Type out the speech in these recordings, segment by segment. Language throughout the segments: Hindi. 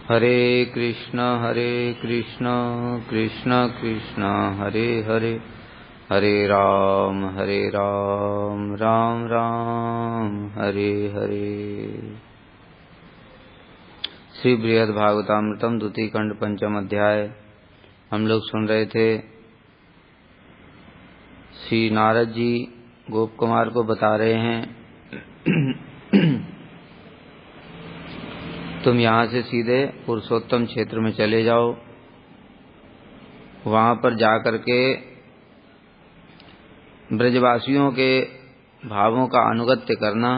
हरे कृष्ण कृष्ण कृष्ण हरे हरे, हरे राम राम राम हरे हरे। श्री बृहद भागवतामृतम द्वितीय खंड पंचम अध्याय। हम लोग सुन रहे थे श्री नारद जी गोप कुमार को बता रहे हैं तुम यहाँ से सीधे पुरुषोत्तम क्षेत्र में चले जाओ, वहाँ पर जाकर के ब्रजवासियों के भावों का अनुगत्य करना।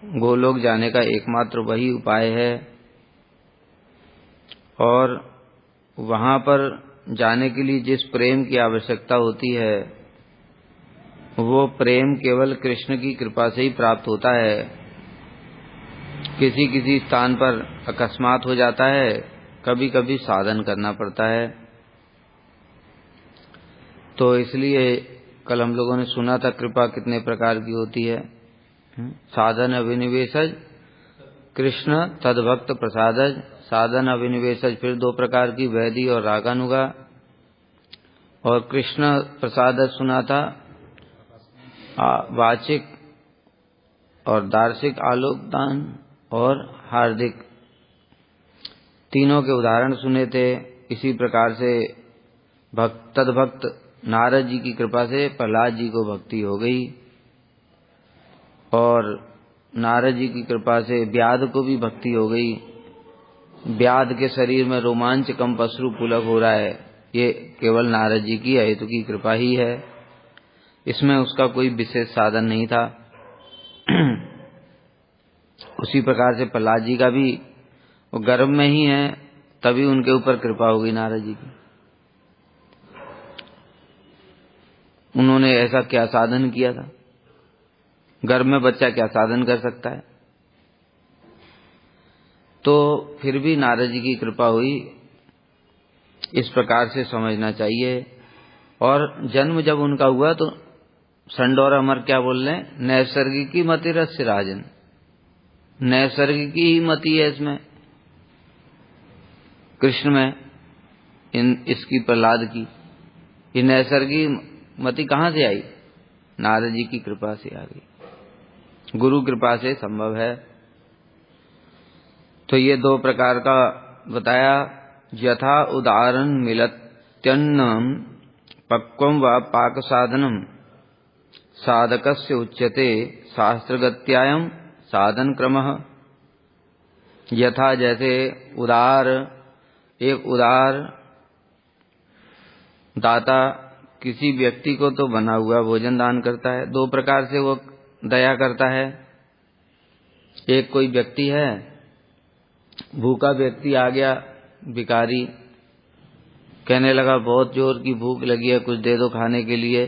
गोलोक जाने का एकमात्र वही उपाय है, और वहाँ पर जाने के लिए जिस प्रेम की आवश्यकता होती है वो प्रेम केवल कृष्ण की कृपा से ही प्राप्त होता है। किसी किसी स्थान पर अकस्मात हो जाता है, कभी कभी साधन करना पड़ता है। तो इसलिए कल हम लोगों ने सुना था कृपा कितने प्रकार की होती है। साधन अभिनिवेशज कृष्ण तद्भक्त प्रसादज। साधन अभिनिवेशज फिर दो प्रकार की, वैधि और रागानुगा। और कृष्ण प्रसादज सुना था वाचिक और दार्शिक आलोकदान और हार्दिक, तीनों के उदाहरण सुने थे। इसी प्रकार से तद्भक्त नारद जी की कृपा से प्रहलाद जी को भक्ति हो गई, और नारद जी की कृपा से व्याध को भी भक्ति हो गई। व्याध के शरीर में रोमांच कंप अश्रु पुलक हो रहा है, ये केवल नारद जी की हेतु की कृपा ही है, इसमें उसका कोई विशेष साधन नहीं था। उसी प्रकार से प्रहलाद जी का भी वो गर्भ में ही है, तभी उनके ऊपर कृपा होगी नारद जी की। उन्होंने ऐसा क्या साधन किया था? गर्भ में बच्चा क्या साधन कर सकता है? तो फिर भी नारद जी की कृपा हुई, इस प्रकार से समझना चाहिए। और जन्म जब उनका हुआ तो संड और अमर क्या बोल रहे हैं? नैसर्गिकी मतिरस्य राजन। नैसर्गिकी ही मति है इसमें, कृष्ण में, इसकी प्रहलाद की। ये नैसर्गिक मति कहाँ से आई? नारद जी की कृपा से आ गई, गुरु कृपा से संभव है। तो ये दो प्रकार का बताया। यथा उदाहरण मिलत्यन्नम पक्वम व पाक साधनम साधकस्य उच्यते शास्त्रगत्यायम साधन क्रमः। यथा जैसे उदार, एक उदार दाता किसी व्यक्ति को तो बना हुआ भोजन दान करता है। दो प्रकार से वो दया करता है। एक कोई व्यक्ति है, भूखा व्यक्ति आ गया, भिखारी, कहने लगा बहुत जोर की भूख लगी है, कुछ दे दो खाने के लिए।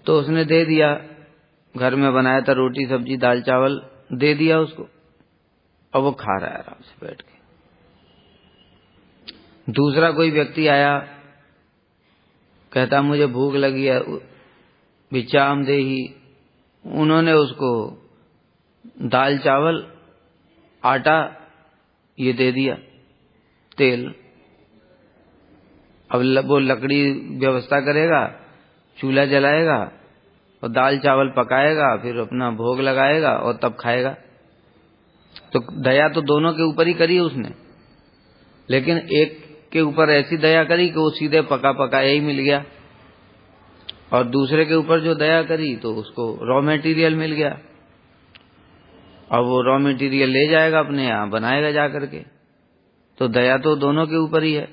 तो उसने दे दिया, घर में बनाया था रोटी सब्जी दाल चावल, दे दिया उसको, और वो खा रहा है आराम से बैठ के। दूसरा कोई व्यक्ति आया, कहता मुझे भूख लगी है, भिक्षाम देहि। उन्होंने उसको दाल चावल आटा ये दे दिया, तेल। अब वो लकड़ी व्यवस्था करेगा, चूल्हा जलाएगा और दाल चावल पकाएगा, फिर अपना भोग लगाएगा और तब खाएगा। तो दया तो दोनों के ऊपर ही करी उसने, लेकिन एक के ऊपर ऐसी दया करी कि वो सीधे पका पकाया ही मिल गया, और दूसरे के ऊपर जो दया करी तो उसको रॉ मटेरियल मिल गया। अब वो रॉ मटेरियल ले जाएगा अपने यहाँ, बनाएगा जा करके। तो दया तो दोनों के ऊपर ही है,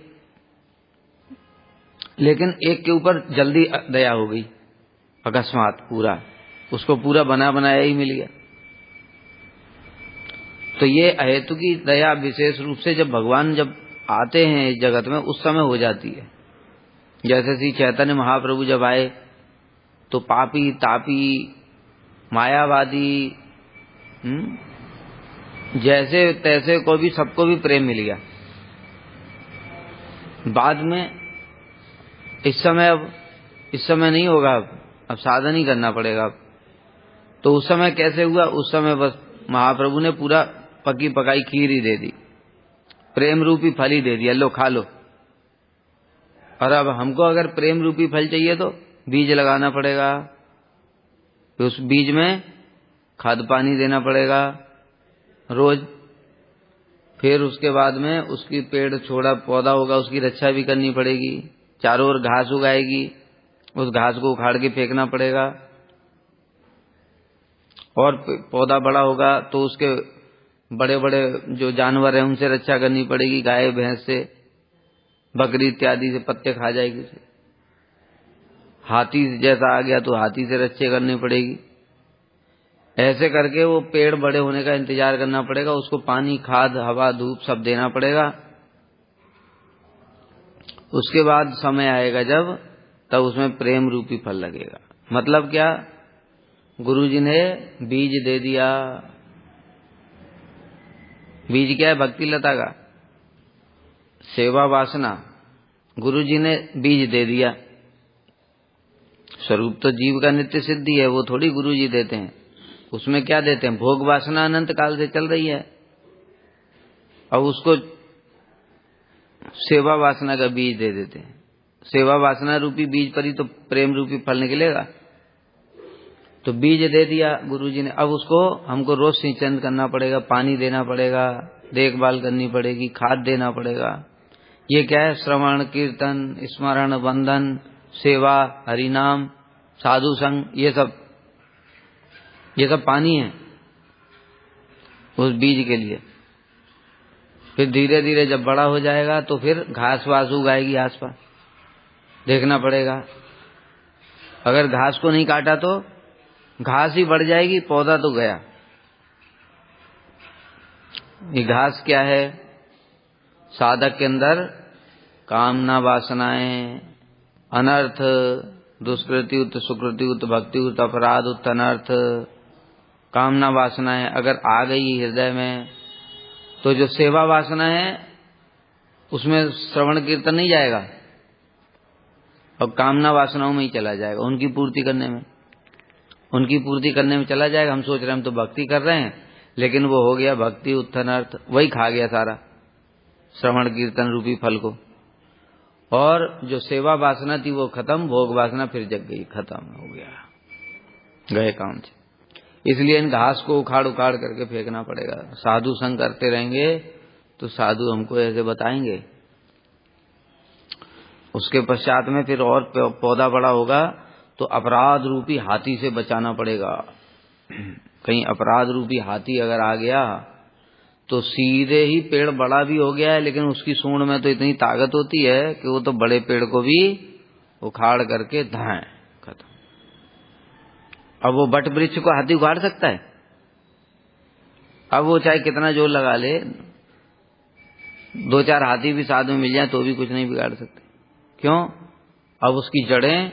लेकिन एक के ऊपर जल्दी दया हो गई अकस्मात, पूरा उसको पूरा बना बनाया ही मिल गया। तो ये अहेतु की दया विशेष रूप से जब भगवान जब आते हैं इस जगत में उस समय हो जाती है। जैसे श्री चैतन्य महाप्रभु जब आए तो पापी तापी मायावादी जैसे तैसे को भी, सबको भी प्रेम मिल गया। बाद में इस समय नहीं होगा, अब साधन ही करना पड़ेगा। तो उस समय कैसे हुआ? उस समय बस महाप्रभु ने पूरा पकी पकाई खीर ही दे दी, प्रेम रूपी फल ही दे दिया, लो खा लो। और अब हमको अगर प्रेम रूपी फल चाहिए तो बीज लगाना पड़ेगा, तो उस बीज में खाद पानी देना पड़ेगा रोज। फिर उसके बाद में उसकी पेड़ छोड़ा पौधा होगा, उसकी रक्षा भी करनी पड़ेगी। चारों ओर घास उगाएगी, उस घास को उखाड़ के फेंकना पड़ेगा। और पौधा बड़ा होगा तो उसके बड़े बड़े जो जानवर हैं उनसे रक्षा करनी पड़ेगी, गाय भैंस से, बकरी इत्यादि से पत्ते खा जाएगी। हाथी जैसा आ गया तो हाथी से रक्षा करनी पड़ेगी। ऐसे करके वो पेड़ बड़े होने का इंतजार करना पड़ेगा, उसको पानी, खाद, हवा, धूप सब देना पड़ेगा। उसके बाद समय आएगा जब, तब उसमें प्रेम रूपी फल लगेगा। मतलब क्या, गुरुजी ने बीज दे दिया। बीज क्या है? भक्ति लता का सेवा वासना, गुरुजी ने बीज दे दिया। स्वरूप तो जीव का नित्य सिद्धि है, वो थोड़ी गुरुजी देते हैं। उसमें क्या देते हैं? भोग वासना अनंत काल से चल रही है, अब उसको सेवा वासना का बीज दे देते हैं। सेवा वासना रूपी बीज पर ही तो प्रेम रूपी फल निकलेगा। तो बीज दे दिया गुरुजी ने, अब उसको हमको रोज सिंचन करना पड़ेगा, पानी देना पड़ेगा, देखभाल करनी पड़ेगी, खाद देना पड़ेगा। ये क्या है? श्रवण, कीर्तन, स्मरण, वंदन, सेवा, हरिनाम, साधु संग, ये सब पानी है उस बीज के लिए। फिर धीरे धीरे जब बड़ा हो जाएगा तो फिर घास वास उगाएगी आसपास, देखना पड़ेगा। अगर घास को नहीं काटा तो घास ही बढ़ जाएगी, पौधा तो गया। ये घास क्या है? साधक के अंदर कामना वासनाएं, अनर्थ, दुष्कृति उत, सुकृति उत, भक्ति उत, अपराध उत, अनर्थ, कामना वासनाएं अगर आ गई हृदय में, तो जो सेवा वासना है उसमें श्रवण कीर्तन नहीं जाएगा और कामना वासनाओं में ही चला जाएगा, उनकी पूर्ति करने में चला जाएगा। हम सोच रहे हैं हम तो भक्ति कर रहे हैं, लेकिन वो हो गया भक्ति उत्थान अर्थ, वही खा गया सारा श्रवण कीर्तन रूपी फल को। और जो सेवा वासना थी वो खत्म, भोग वासना फिर जग गई, खत्म हो गया, गए काम से। इसलिए इन घास को उखाड़ उखाड़ करके फेंकना पड़ेगा। साधु संग करते रहेंगे तो साधु हमको ऐसे बताएंगे। उसके पश्चात में फिर और पौधा बड़ा होगा तो अपराध रूपी हाथी से बचाना पड़ेगा। कहीं अपराध रूपी हाथी अगर आ गया तो सीधे ही पेड़ बड़ा भी हो गया है, लेकिन उसकी सूंड में तो इतनी ताकत होती है कि वो तो बड़े पेड़ को भी उखाड़ करके धाए, खत्म। अब वो बट वृक्ष को हाथी उखाड़ सकता है? अब वो चाहे कितना जोर लगा ले, 2-4 हाथी भी साथ में मिल जाए तो भी कुछ नहीं बिगाड़ सकते। क्यों? अब उसकी जड़ें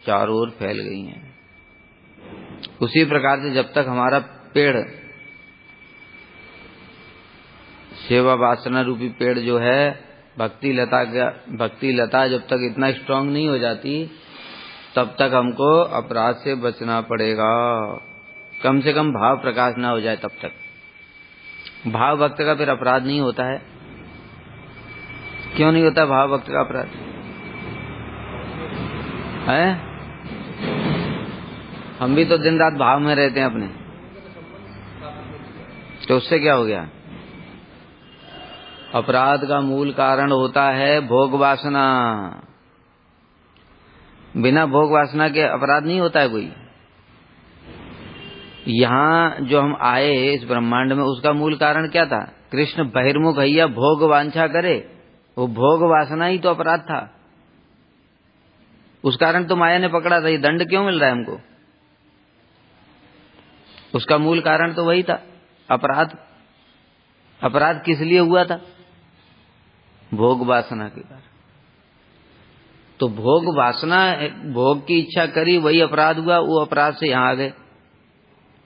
चारों ओर फैल गई हैं। उसी प्रकार से जब तक हमारा पेड़, सेवा वासना रूपी पेड़ जो है, भक्ति लता जब तक इतना स्ट्रांग नहीं हो जाती, तब तक हमको अपराध से बचना पड़ेगा। कम से कम भाव प्रकाश ना हो जाए तब तक। भाव भक्त का फिर अपराध नहीं होता है। क्यों नहीं होता भाव भक्त का अपराध है? हम भी तो दिन रात भाव में रहते हैं अपने, तो उससे क्या हो गया? अपराध का मूल कारण होता है भोग वासना। बिना भोग वासना के अपराध नहीं होता है कोई। यहाँ जो हम आए इस ब्रह्मांड में, उसका मूल कारण क्या था? कृष्ण बहिर्मुख हैया भोग वांछा करे, वो भोग वासना ही तो अपराध था। उस कारण तो माया ने पकड़ा था। ये दंड क्यों मिल रहा है हमको? उसका मूल कारण तो वही था, अपराध। अपराध किस लिए हुआ था? भोग वासना के कारण। तो भोग वासना, भोग की इच्छा करी, वही अपराध हुआ, वो अपराध से यहाँ आ गए।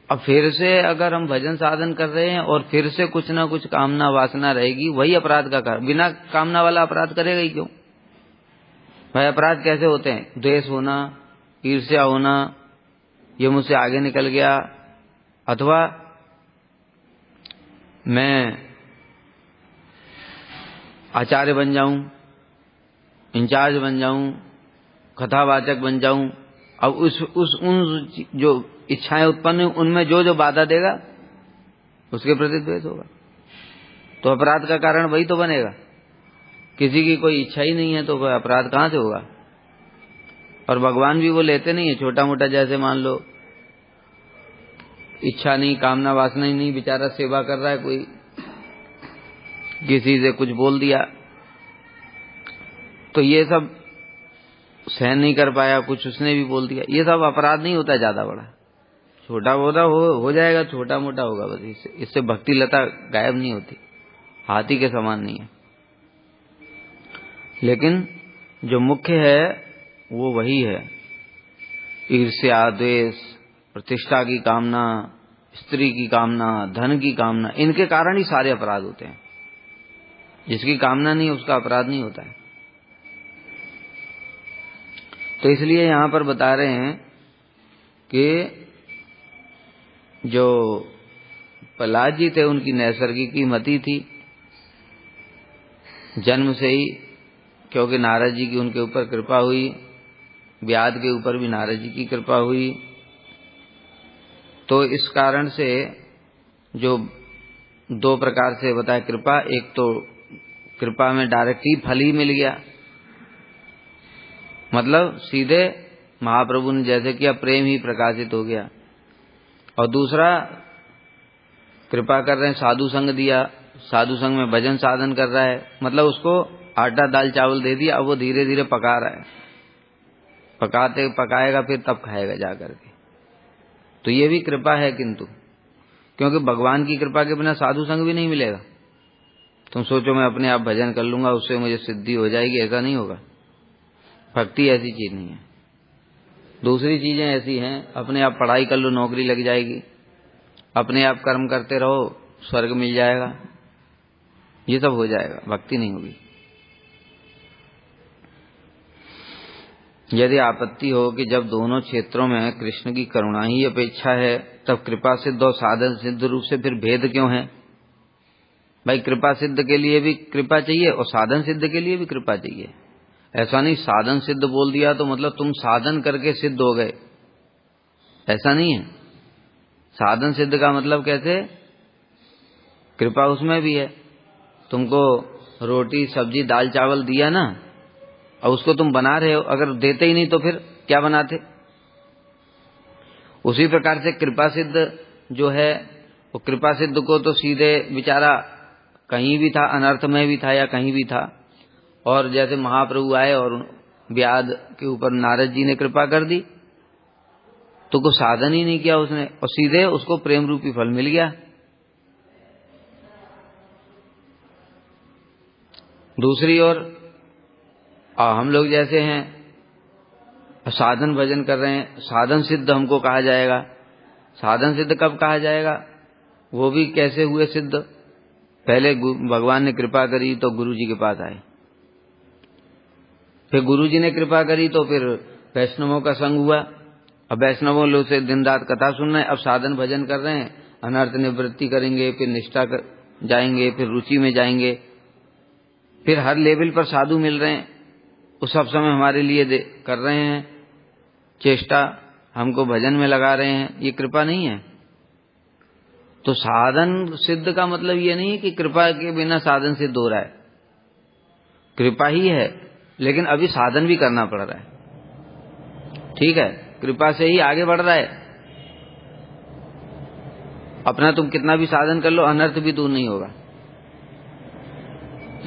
अब फिर से अगर हम भजन साधन कर रहे हैं और फिर से कुछ ना कुछ कामना वासना रहेगी, वही अपराध का कारण। बिना कामना वाला अपराध करेगा ही क्यों भाई? अपराध कैसे होते हैं? द्वेष होना, ईर्ष्या होना, ये मुझसे आगे निकल गया, अथवा मैं आचार्य बन जाऊं, इंचार्ज बन जाऊं, कथावाचक बन जाऊं। अब उन जो इच्छाएं उत्पन्न हुई उनमें जो जो बाधा देगा उसके प्रति द्वेष होगा, तो अपराध का कारण वही तो बनेगा। किसी की कोई इच्छा ही नहीं है तो अपराध कहां से होगा। और भगवान भी वो लेते नहीं है छोटा मोटा, जैसे मान लो इच्छा नहीं, कामना वासना ही नहीं, बेचारा सेवा कर रहा है, कोई किसी से कुछ बोल दिया तो ये सब सहन नहीं कर पाया, कुछ उसने भी बोल दिया, ये सब अपराध नहीं होता ज्यादा बड़ा, छोटा मोटा हो जाएगा, छोटा मोटा होगा बस। इससे भक्ति लता गायब नहीं होती, हाथी के समान नहीं है। लेकिन जो मुख्य है वो वही है, ईर्ष्या, द्वेष, प्रतिष्ठा की कामना, स्त्री की कामना, धन की कामना, इनके कारण ही सारे अपराध होते हैं। जिसकी कामना नहीं उसका अपराध नहीं होता है। तो इसलिए यहां पर बता रहे हैं कि जो प्रहलाद जी थे उनकी नैसर्गिक मति थी जन्म से ही, क्योंकि नारद जी की उनके ऊपर कृपा हुई, व्याध के ऊपर भी नारद जी की कृपा हुई। तो इस कारण से जो दो प्रकार से बताया कृपा, एक तो कृपा में डायरेक्ट ही फल ही मिल गया, मतलब सीधे महाप्रभु ने जैसे किया प्रेम ही प्रकाशित हो गया। और दूसरा कृपा कर रहे हैं, साधु संग दिया, साधु संग में भजन साधन कर रहा है, मतलब उसको आटा दाल चावल दे दिया, अब वो धीरे धीरे पका रहा है, पकाएगा फिर तब खाएगा जा करके। तो ये भी कृपा है, किंतु क्योंकि भगवान की कृपा के बिना साधु संग भी नहीं मिलेगा। तुम सोचो मैं अपने आप भजन कर लूंगा उससे मुझे सिद्धि हो जाएगी, ऐसा नहीं होगा। भक्ति ऐसी चीज नहीं है। दूसरी चीजें ऐसी हैं, अपने आप पढ़ाई कर लो नौकरी लग जाएगी, अपने आप कर्म करते रहो स्वर्ग मिल जाएगा, ये सब हो जाएगा, भक्ति नहीं होगी। यदि आपत्ति हो कि जब दोनों क्षेत्रों में कृष्ण की करुणा ही अपेक्षा है, तब कृपा सिद्ध और साधन सिद्ध रूप से फिर भेद क्यों है? भाई कृपा सिद्ध के लिए भी कृपा चाहिए और साधन सिद्ध के लिए भी कृपा चाहिए। ऐसा नहीं साधन सिद्ध बोल दिया तो मतलब तुम साधन करके सिद्ध हो गए, ऐसा नहीं है। साधन सिद्ध का मतलब कैसे? कृपा उसमें भी है। तुमको रोटी सब्जी दाल चावल दिया ना, और उसको तुम बना रहे हो, अगर देते ही नहीं तो फिर क्या बनाते? उसी प्रकार से कृपा सिद्ध जो है वो कृपा सिद्ध को तो सीधे बेचारा कहीं भी था, अनर्थ में भी था या कहीं भी था, और जैसे महाप्रभु आए और व्याध के ऊपर नारद जी ने कृपा कर दी तो कुछ साधन ही नहीं किया उसने, और सीधे उसको प्रेम रूपी फल मिल गया। दूसरी ओर हम लोग जैसे हैं साधन भजन कर रहे हैं, साधन सिद्ध हमको कहा जाएगा। साधन सिद्ध कब कहा जाएगा? वो भी कैसे हुए सिद्ध? पहले भगवान ने कृपा करी तो गुरु जी के पास आए, फिर गुरु जी ने कृपा करी तो फिर वैष्णवों का संग हुआ, अब वैष्णवों लोग से दिन रात कथा सुन रहे हैं, अब साधन भजन कर रहे हैं, अनर्थ निवृत्ति करेंगे, फिर निष्ठा जाएंगे, फिर रुचि में जाएंगे, फिर हर लेवल पर साधु मिल रहे हैं, उस सब समय हमारे लिए कर रहे हैं चेष्टा, हमको भजन में लगा रहे हैं। ये कृपा नहीं है। तो साधन सिद्ध का मतलब ये नहीं कि कृपा के बिना साधन सिद्ध हो रहा है, कृपा ही है, लेकिन अभी साधन भी करना पड़ रहा है। ठीक है, कृपा से ही आगे बढ़ रहा है। अपना तुम कितना भी साधन कर लो, अनर्थ भी दूर नहीं होगा,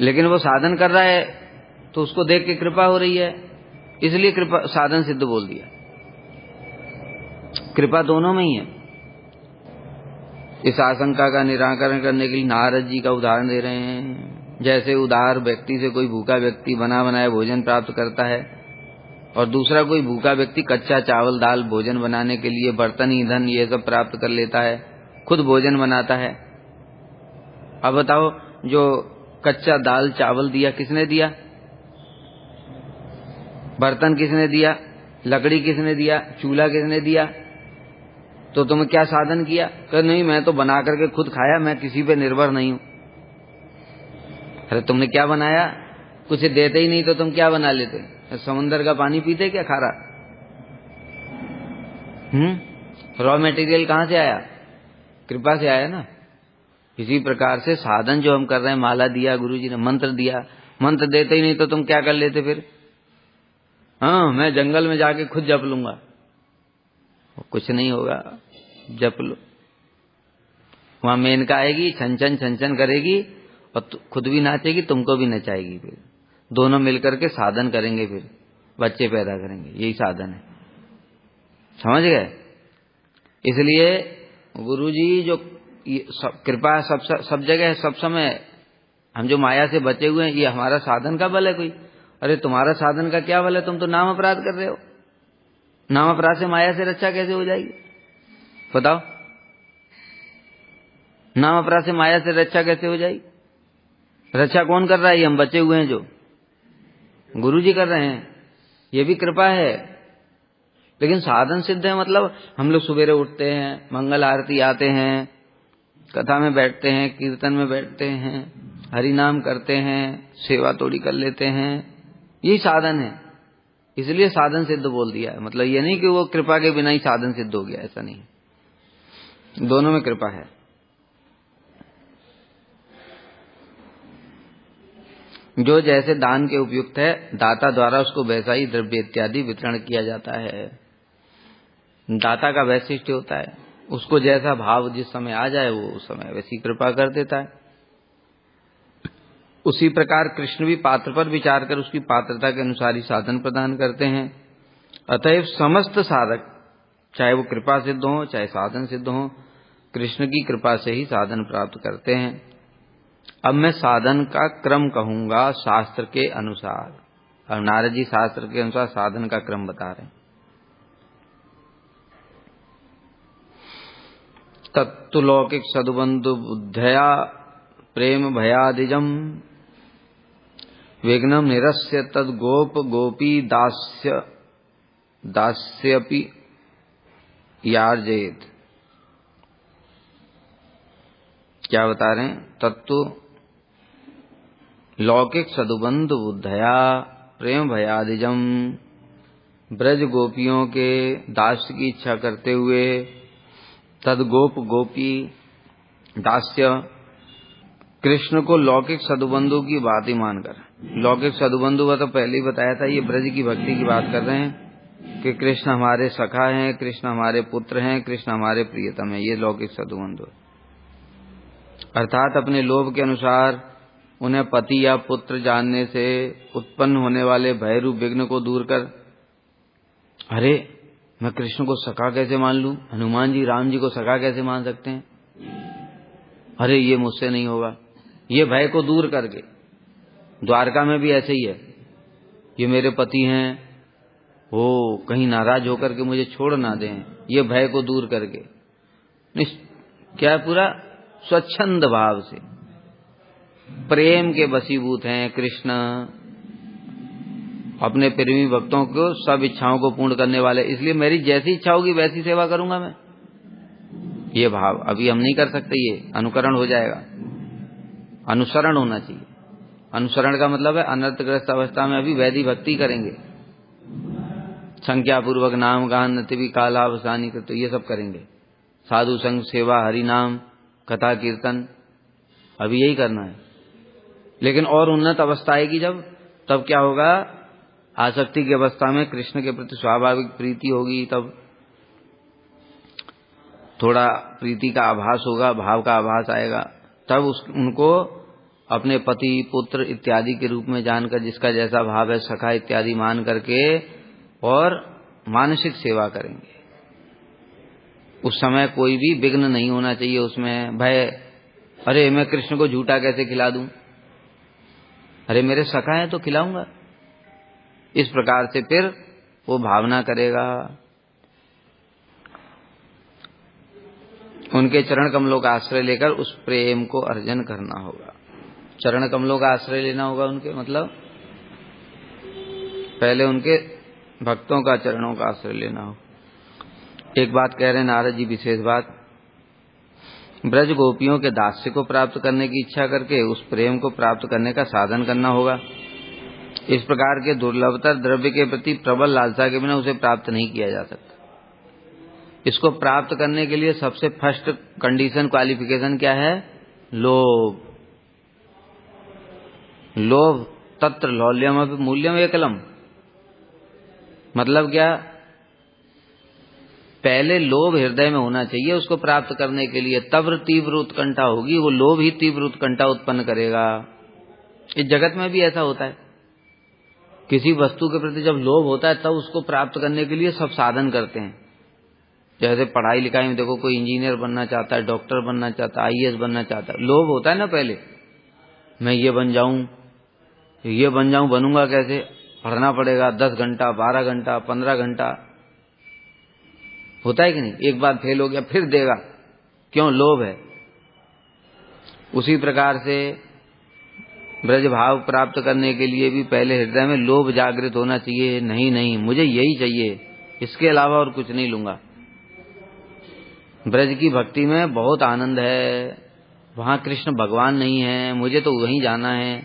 लेकिन वो साधन कर रहा है तो उसको देख के कृपा हो रही है, इसलिए कृपा साधन सिद्ध बोल दिया। कृपा दोनों में ही है। इस आशंका का निराकरण करने के लिए नारद जी का उदाहरण दे रहे हैं। जैसे उदार व्यक्ति से कोई भूखा व्यक्ति बना बनाया भोजन प्राप्त करता है, और दूसरा कोई भूखा व्यक्ति कच्चा चावल दाल भोजन बनाने के लिए बर्तन ईंधन ये सब प्राप्त कर लेता है, खुद भोजन बनाता है। अब बताओ, जो कच्चा दाल चावल दिया किसने दिया? बर्तन किसने दिया? लकड़ी किसने दिया? चूल्हा किसने दिया? तो तुमने क्या साधन किया? कह नहीं, मैं तो बना करके खुद खाया, मैं किसी पे निर्भर नहीं हूं। अरे तुमने क्या बनाया? कुछ देते ही नहीं तो तुम क्या बना लेते? समुद्र का पानी पीते क्या खारा? रॉ मटेरियल कहां से आया? कृपा से आया ना। इसी प्रकार से साधन जो हम कर रहे हैं, माला दिया गुरुजी ने, मंत्र दिया, मंत्र देते ही नहीं तो तुम क्या कर लेते फिर? हाँ, मैं जंगल में जाके खुद जप लूंगा। कुछ नहीं होगा, जप लो। वहां मेनका आएगी, छन छन करेगी और खुद भी नाचेगी, तुमको भी नचाएगी। फिर दोनों मिलकर के साधन करेंगे, फिर बच्चे पैदा करेंगे। यही साधन है, समझ गए? इसलिए गुरुजी जो कृपा सब जगह है, सब समय। हम जो माया से बचे हुए हैं, ये हमारा साधन का बल है कोई? अरे तुम्हारा साधन का क्या बल है? तुम तो नाम अपराध कर रहे हो। नाम अपराध से माया से रक्षा कैसे हो जाएगी? बताओ, नाम अपराध से माया से रक्षा कैसे हो जाएगी? रक्षा कौन कर रहा है? ये हम बचे हुए हैं, जो गुरुजी कर रहे हैं। ये भी कृपा है, लेकिन साधन सिद्ध है। मतलब हम लोग सवेरे उठते हैं, मंगल आरती आते हैं, कथा में बैठते हैं, कीर्तन में बैठते हैं, हरि नाम करते हैं, सेवा थोड़ी कर लेते हैं, यही साधन है। इसलिए साधन सिद्ध बोल दिया है। मतलब ये नहीं कि वो कृपा के बिना ही साधन सिद्ध हो गया, ऐसा नहीं, दोनों में कृपा है। जो जैसे दान के उपयुक्त है, दाता द्वारा उसको वैसा ही द्रव्य इत्यादि वितरण किया जाता है। दाता का वैशिष्ट्य होता है, उसको जैसा भाव जिस समय आ जाए, वो उस समय वैसी कृपा कर देता है। उसी प्रकार कृष्ण भी पात्र पर विचार कर उसकी पात्रता के अनुसार ही साधन प्रदान करते हैं। अतएव समस्त साधक, चाहे वो कृपा सिद्ध हो चाहे साधन सिद्ध हो, कृष्ण की कृपा से ही साधन प्राप्त करते हैं। अब मैं साधन का क्रम कहूंगा शास्त्र के अनुसार। अब नारद जी शास्त्र के अनुसार साधन का क्रम बता रहे हैं। तत्तु लौकिक सदुबंधु बुद्धया प्रेम भयादिजम विघ्नम निरस्य तद गोप गोपी दास्यपि यार्जयेत। क्या बता रहे हैं? तत्तु लौकिक सदुबंधु बुद्धया प्रेम भयादिजम, ब्रज गोपियों के दास्य की इच्छा करते हुए, तद गोप गोपी दास्य, कृष्ण को लौकिक सदुबंधु की बात ही मानकर। लौकिक सदुबंधु का तो पहले ही बताया था, ये ब्रज की भक्ति की बात कर रहे हैं कि कृष्ण हमारे सखा हैं, कृष्ण हमारे पुत्र हैं, कृष्ण हमारे प्रियतम है। ये लौकिक सदुबंधु, अर्थात अपने लोभ के अनुसार उन्हें पति या पुत्र जानने से उत्पन्न होने वाले भयरूप विघ्न को दूर कर, अरे मैं कृष्ण को सखा कैसे मान लूं? हनुमान जी राम जी को सखा कैसे मान सकते हैं? अरे ये मुझसे नहीं होगा। ये भय को दूर करके, द्वारका में भी ऐसे ही है, ये मेरे पति हैं, वो कहीं नाराज होकर के मुझे छोड़ ना दें, ये भय को दूर करके क्या पूरा स्वच्छंद भाव से प्रेम के वशीभूत हैं। कृष्ण अपने प्रेमी भक्तों को सब इच्छाओं को पूर्ण करने वाले, इसलिए मेरी जैसी इच्छा होगी वैसी सेवा करूंगा मैं। ये भाव अभी हम नहीं कर सकते, ये अनुकरण हो जाएगा। अनुसरण होना चाहिए। अनुसरण का मतलब है अनर्थग्रस्त अवस्था में अभी वैदिक भक्ति करेंगे, संख्या पूर्वक नाम गान नतिवि कालावसानी कर, तो ये सब करेंगे। साधु संग सेवा, हरि नाम, कथा कीर्तन, अभी यही करना है। लेकिन और उन्नत अवस्था आएगी जब, तब क्या होगा? आसक्ति की अवस्था में कृष्ण के प्रति स्वाभाविक प्रीति होगी, तब थोड़ा प्रीति का आभास होगा, भाव का आभास आएगा, तब उनको अपने पति पुत्र इत्यादि के रूप में जानकर, जिसका जैसा भाव है सखा इत्यादि मान करके और मानसिक सेवा करेंगे। उस समय कोई भी विघ्न नहीं होना चाहिए उसमें, भय, अरे मैं कृष्ण को झूठा कैसे खिला दूं, अरे मेरे सखा है तो खिलाऊंगा। इस प्रकार से फिर वो भावना करेगा। उनके चरण कमलों का आश्रय लेकर उस प्रेम को अर्जन करना होगा। चरण कमलों का आश्रय लेना होगा उनके, मतलब पहले उनके भक्तों का चरणों का आश्रय लेना हो। एक बात कह रहे हैं नारद जी, विशेष बात। ब्रज गोपियों के दास्य को प्राप्त करने की इच्छा करके उस प्रेम को प्राप्त करने का साधन करना होगा। इस प्रकार के दुर्लभतर द्रव्य के प्रति प्रबल लालसा के बिना उसे प्राप्त नहीं किया जा सकता। इसको प्राप्त करने के लिए सबसे फर्स्ट कंडीशन, क्वालिफिकेशन क्या है? लोभ। लोभ तत्र लौल्यम अपि मूल्यम एकलम। मतलब क्या? पहले लोभ हृदय में होना चाहिए उसको प्राप्त करने के लिए, तब तीव्र उत्कंठा होगी। वो लोभ ही तीव्र उत्कंठा उत्पन्न करेगा। इस जगत में भी ऐसा होता है, किसी वस्तु के प्रति जब लोभ होता है तब उसको प्राप्त करने के लिए सब साधन करते हैं। जैसे पढ़ाई लिखाई में देखो, कोई इंजीनियर बनना चाहता है, डॉक्टर बनना चाहता है, आईएएस बनना चाहता है, लोभ होता है ना। पहले मैं ये बन जाऊं, बनूंगा कैसे? पढ़ना पड़ेगा 10 घंटा, 12 घंटा, 15 घंटा। होता है कि नहीं? एक बार फेल हो गया फिर देगा, क्यों? लोभ है। उसी प्रकार से ब्रज भाव प्राप्त करने के लिए भी पहले हृदय में लोभ जागृत होना चाहिए। नहीं, मुझे यही चाहिए, इसके अलावा और कुछ नहीं लूंगा। ब्रज की भक्ति में बहुत आनंद है, वहां कृष्ण भगवान नहीं है, मुझे तो वहीं जाना है।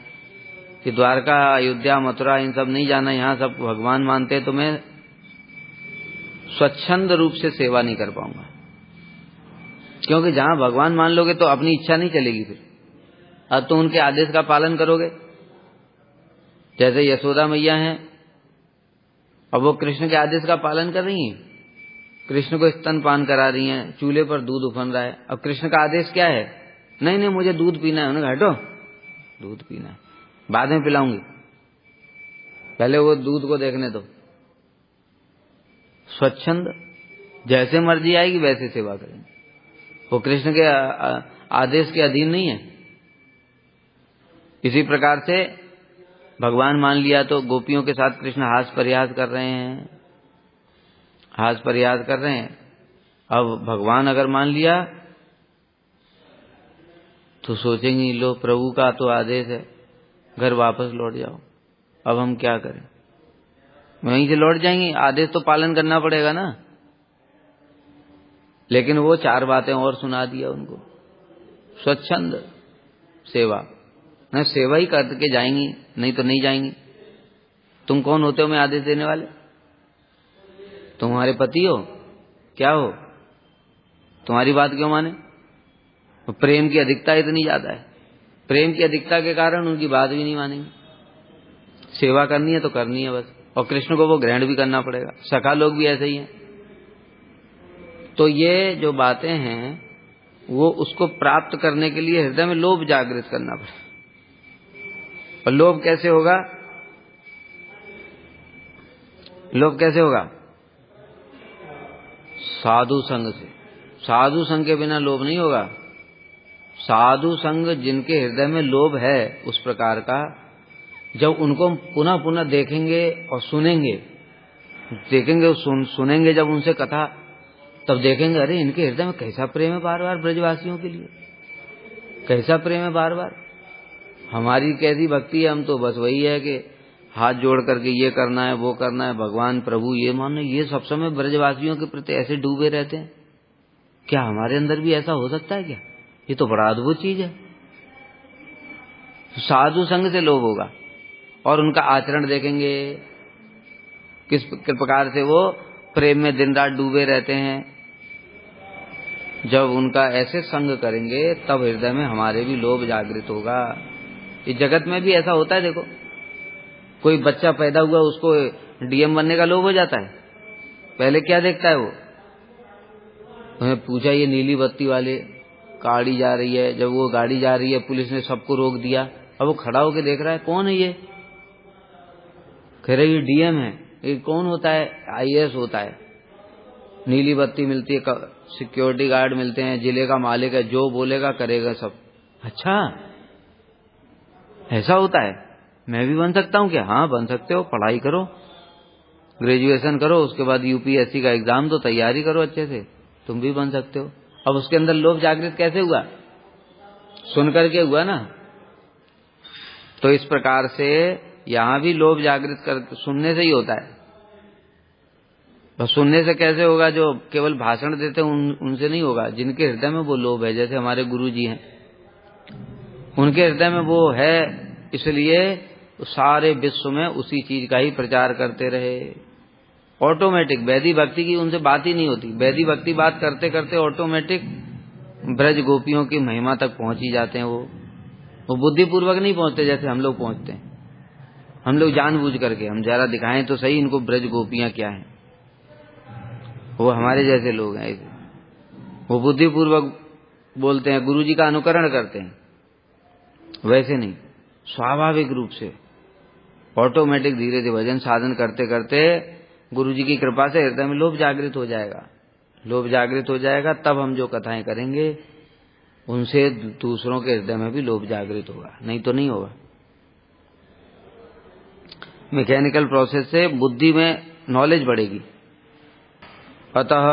कि द्वारका, अयोध्या, मथुरा इन सब नहीं जाना, यहाँ सब भगवान मानते हैं, तो मैं स्वच्छंद रूप से सेवा नहीं कर पाऊंगा। क्योंकि जहां भगवान मान लोगे तो अपनी इच्छा नहीं चलेगी फिर। अब तो उनके आदेश का पालन करोगे। जैसे यशोदा मैया हैं, अब वो कृष्ण के आदेश का पालन कर रही हैं, कृष्ण को स्तनपान करा रही हैं, चूल्हे पर दूध उफन रहा है। अब कृष्ण का आदेश क्या है? नहीं, मुझे दूध पीना है। उन्होंने कहा हटो, दूध पीना है, बाद में पिलाऊंगी, पहले वो दूध को देखने दो। स्वच्छंद, जैसे मर्जी आएगी वैसे सेवा करेंगे। वो कृष्ण के आदेश के अधीन नहीं है। इसी प्रकार से भगवान मान लिया तो गोपियों के साथ कृष्ण हास परिहास कर रहे हैं, अब भगवान अगर मान लिया तो सोचेंगे लो प्रभु का तो आदेश है, घर वापस लौट जाओ, अब हम क्या करें? वहीं से लौट जाएंगे, आदेश तो पालन करना पड़ेगा ना। लेकिन वो 4 बातें और सुना दिया उनको। स्वच्छंद सेवा, न सेवा ही करके जाएंगी, नहीं तो नहीं जाएंगी। तुम कौन होते हो मैं आदेश देने वाले? तुम्हारे पति हो, क्या हो? तुम्हारी बात क्यों माने? प्रेम की अधिकता इतनी ज्यादा है, प्रेम की अधिकता के कारण उनकी बात भी नहीं मानेंगे। सेवा करनी है तो करनी है बस, और कृष्ण को वो ग्रहण भी करना पड़ेगा। सखा लोग भी ऐसे ही हैं। तो ये जो बातें हैं वो उसको प्राप्त करने के लिए हृदय में लोभ जागृत करना पड़ेगा। और लोभ कैसे होगा? साधु संग से। साधु संग के बिना लोभ नहीं होगा। साधु संग जिनके हृदय में लोभ है उस प्रकार का, जब उनको पुनः पुनः देखेंगे और सुनेंगे, सुनेंगे जब उनसे कथा, तब देखेंगे अरे इनके हृदय में कैसा प्रेम है बार बार ब्रजवासियों के लिए, कैसा प्रेम है बार बार। हमारी कैसी भक्ति है, हम तो बस वही है कि हाथ जोड़ करके ये करना है, वो करना है, भगवान प्रभु ये मानना, ये सब समय ब्रजवासियों के प्रति ऐसे डूबे रहते हैं। क्या हमारे अंदर भी ऐसा हो सकता है क्या? ये तो बड़ा अद्भुत चीज है। साधु संग से लोभ होगा, और उनका आचरण देखेंगे किस प्रकार से वो प्रेम में दिन रात डूबे रहते हैं। जब उनका ऐसे संग करेंगे तब हृदय में हमारे भी लोभ जागृत होगा। इस जगत में भी ऐसा होता है। देखो, कोई बच्चा पैदा हुआ, उसको डीएम बनने का लोभ हो जाता है। पहले क्या देखता है वो? उन्हें पूछा ये नीली बत्ती वाले गाड़ी जा रही है, जब वो गाड़ी जा रही है पुलिस ने सबको रोक दिया, अब वो खड़ा होकर देख रहा है कौन है ये? कह रहे ये डीएम है। ये कौन होता है? आईएएस होता है। नीली बत्ती मिलती है, सिक्योरिटी गार्ड मिलते हैं, जिले का मालिक है, जो बोलेगा करेगा सब। अच्छा ऐसा होता है, मैं भी बन सकता हूँ क्या? हाँ बन सकते हो, पढ़ाई करो, ग्रेजुएशन करो, उसके बाद यूपीएससी का एग्जाम दो, तैयारी करो अच्छे से, तुम भी बन सकते हो। अब उसके अंदर लोभ जागृत कैसे हुआ? सुन करके हुआ ना। तो इस प्रकार से यहां भी लोभ जागृत कर सुनने से ही होता है। बस सुनने से कैसे होगा? जो केवल भाषण देते हैं उनसे नहीं होगा। जिनके हृदय में वो लोभ है, जैसे हमारे गुरु जी हैं, उनके हृदय में वो है, इसलिए सारे विश्व में उसी चीज का ही प्रचार करते रहे। ऑटोमेटिक वैदिक भक्ति की उनसे बात ही नहीं होती। वैदिक भक्ति बात करते करते ऑटोमेटिक ब्रज गोपियों की महिमा तक पहुंच ही जाते हैं। वो बुद्धिपूर्वक नहीं पहुंचते जैसे हम लोग पहुंचते हैं। हम लोग जानबूझ करके हम जरा दिखाएं तो सही इनको ब्रज गोपियां क्या हैं। वो हमारे जैसे लोग हैं, वो बुद्धिपूर्वक बोलते हैं, गुरु जी का अनुकरण करते हैं। वैसे नहीं, स्वाभाविक रूप से ऑटोमेटिक धीरे धीरे भजन साधन करते करते गुरु जी की कृपा से हृदय में लोभ जागृत हो जाएगा। लोभ जागृत हो जाएगा, तब हम जो कथाएं करेंगे उनसे दूसरों के हृदय में भी लोभ जागृत होगा, नहीं तो नहीं होगा। मैकेनिकल प्रोसेस से बुद्धि में नॉलेज बढ़ेगी। अतः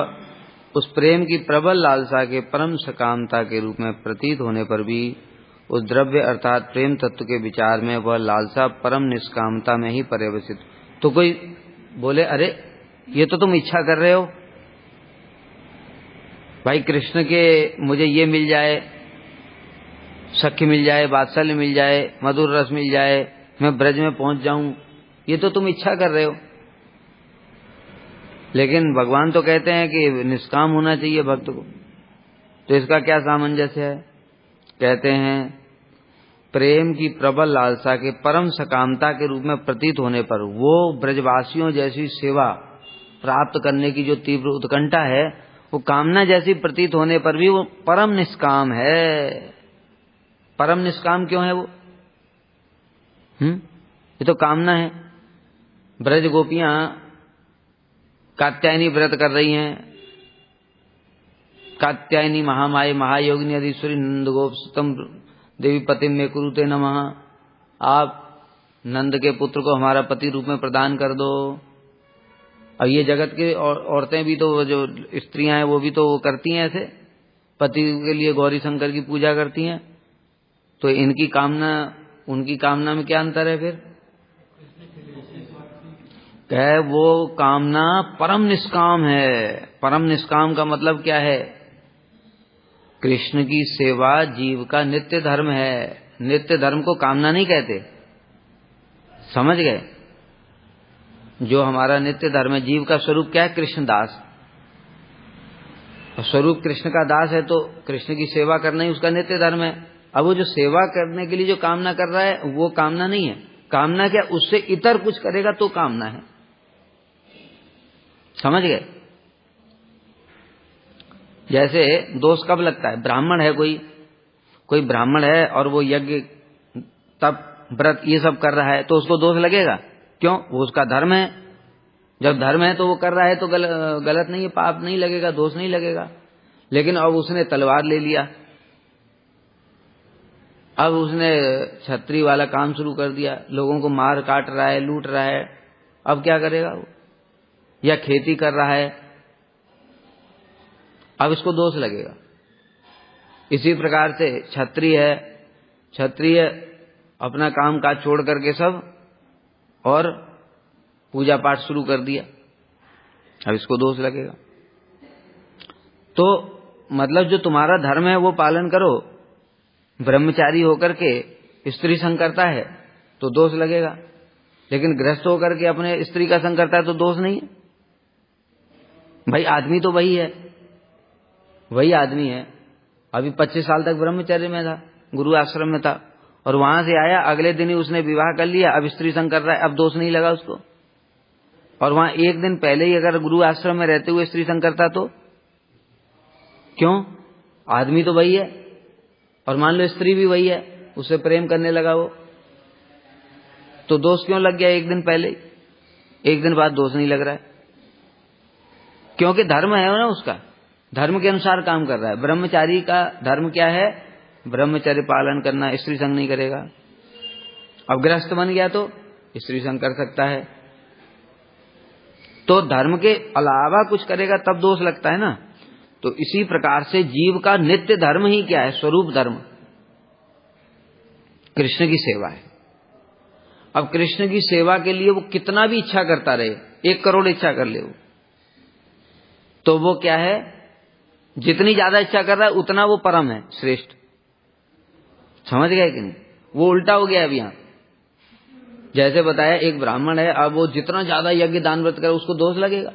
उस प्रेम की प्रबल लालसा के परम सकामता के रूप में प्रतीत होने पर भी उस द्रव्य अर्थात प्रेम तत्व के विचार में वह लालसा परम निष्कामता में ही पर्यवसित। तो कोई बोले, अरे ये तो तुम इच्छा कर रहे हो भाई, कृष्ण के मुझे ये मिल जाए, सख्य मिल जाए, वात्सल्य मिल जाए, मधुर रस मिल जाए, मैं ब्रज में पहुंच जाऊं, ये तो तुम इच्छा कर रहे हो। लेकिन भगवान तो कहते हैं कि निष्काम होना चाहिए भक्त को। तो इसका क्या सामंजस्य है? कहते हैं प्रेम की प्रबल लालसा के परम सकामता के रूप में प्रतीत होने पर वो ब्रजवासियों जैसी सेवा प्राप्त करने की जो तीव्र उत्कंठा है, वो कामना जैसी प्रतीत होने पर भी वो परम निष्काम है। परम निष्काम क्यों है वो? ये तो कामना है। ब्रज गोपियां कात्यायनी व्रत कर रही हैं। कात्यायनी महामाये महायोगिनी अधीश्वरी नंद गोपस्तम देवी पति में कुरुते नमः। आप नंद के पुत्र को हमारा पति रूप में प्रदान कर दो। और ये जगत की औरतें भी तो, जो स्त्रियां हैं वो भी तो करती हैं ऐसे, पति के लिए गौरी शंकर की पूजा करती हैं। तो इनकी कामना उनकी कामना में क्या अंतर है फिर? कहे वो कामना परम निष्काम है। परम निष्काम का मतलब क्या है? कृष्ण की सेवा जीव का नित्य धर्म है। नित्य धर्म को कामना नहीं कहते, समझ गए? जो हमारा नित्य धर्म है, जीव का स्वरूप क्या है? कृष्ण दास। और स्वरूप कृष्ण का दास है तो कृष्ण की सेवा करना ही उसका नित्य धर्म है। अब वो जो सेवा करने के लिए जो कामना कर रहा है वो कामना नहीं है। कामना क्या? उससे इतर कुछ करेगा तो कामना है। समझ गए? जैसे दोष कब लगता है? ब्राह्मण है, कोई ब्राह्मण है और वो यज्ञ तप व्रत ये सब कर रहा है तो उसको दोष लगेगा। क्यों? वो उसका धर्म है। जब धर्म है तो वो कर रहा है तो गलत नहीं है, पाप नहीं लगेगा, दोष नहीं लगेगा। लेकिन अब उसने तलवार ले लिया, अब उसने छतरी वाला काम शुरू कर दिया, लोगों को मार काट रहा है, लूट रहा है। अब क्या करेगा वो? या खेती कर रहा है, अब इसको दोष लगेगा। इसी प्रकार से क्षत्रिय अपना काम काज छोड़ करके सब और पूजा पाठ शुरू कर दिया, अब इसको दोष लगेगा। तो मतलब जो तुम्हारा धर्म है वो पालन करो। ब्रह्मचारी होकर के स्त्री संग करता है तो दोष लगेगा, लेकिन गृहस्थ होकर के अपने स्त्री का संग करता है तो दोष नहीं है। भाई आदमी तो वही है, वही आदमी है। अभी 25 साल तक ब्रह्मचर्य में था, गुरु आश्रम में था, और वहां से आया, अगले दिन ही उसने विवाह कर लिया, अब स्त्री संग कर रहा है, अब दोष नहीं लगा उसको। और वहां एक दिन पहले ही अगर गुरु आश्रम में रहते हुए स्त्री संग करता तो क्यों? आदमी तो वही है, और मान लो स्त्री भी वही है, उससे प्रेम करने लगा वो, तो दोष क्यों लग गया एक दिन पहले? एक दिन बाद दोष नहीं लग रहा है, क्योंकि धर्म है ना उसका, धर्म के अनुसार काम कर रहा है। ब्रह्मचारी का धर्म क्या है? ब्रह्मचर्य पालन करना, स्त्री संग नहीं करेगा। अब गृहस्थ बन गया तो स्त्री संग कर सकता है। तो धर्म के अलावा कुछ करेगा तब दोष लगता है ना। तो इसी प्रकार से जीव का नित्य धर्म ही क्या है? स्वरूप धर्म कृष्ण की सेवा है। अब कृष्ण की सेवा के लिए वो कितना भी इच्छा करता रहे, 1 करोड़ इच्छा कर ले, वो तो वो क्या है, जितनी ज्यादा इच्छा कर रहा है उतना वो परम है, श्रेष्ठ। समझ गए कि नहीं? वो उल्टा हो गया अभी यहां। जैसे बताया एक ब्राह्मण है, अब वो जितना ज्यादा यज्ञ दान व्रत करे उसको दोष लगेगा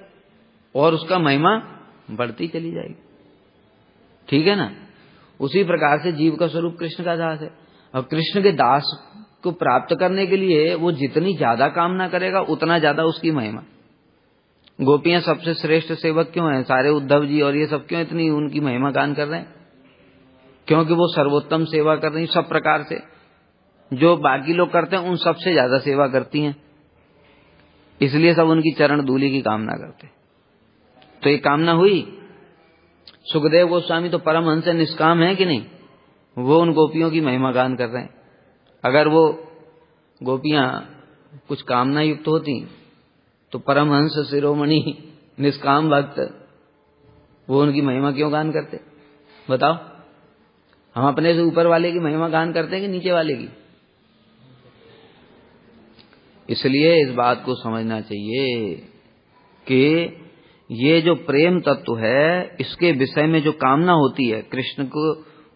और उसका महिमा बढ़ती चली जाएगी। ठीक है ना? उसी प्रकार से जीव का स्वरूप कृष्ण का दास है, और कृष्ण के दास को प्राप्त करने के लिए वो जितनी ज्यादा कामना करेगा उतना ज्यादा उसकी महिमा। गोपियां सबसे श्रेष्ठ सेवक क्यों हैं? सारे उद्धव जी और ये सब क्यों इतनी उनकी महिमा गान कर रहे हैं? क्योंकि वो सर्वोत्तम सेवा कर रही, सब प्रकार से जो बाकी लोग करते हैं उन सबसे ज्यादा सेवा करती हैं, इसलिए सब उनकी चरण धूलि की कामना करते। तो ये कामना हुई। सुखदेव गोस्वामी तो परमहंस निष्काम है कि नहीं? वो उन गोपियों की महिमा गान कर रहे हैं। अगर वो गोपियां कुछ कामना युक्त होती तो परमहंस शिरोमणि निष्काम भक्त वो उनकी महिमा क्यों गान करते? बताओ। हम अपने से ऊपर वाले की महिमा गान करते हैं कि नीचे वाले की? इसलिए इस बात को समझना चाहिए कि ये जो प्रेम तत्व है, इसके विषय में जो कामना होती है, कृष्ण को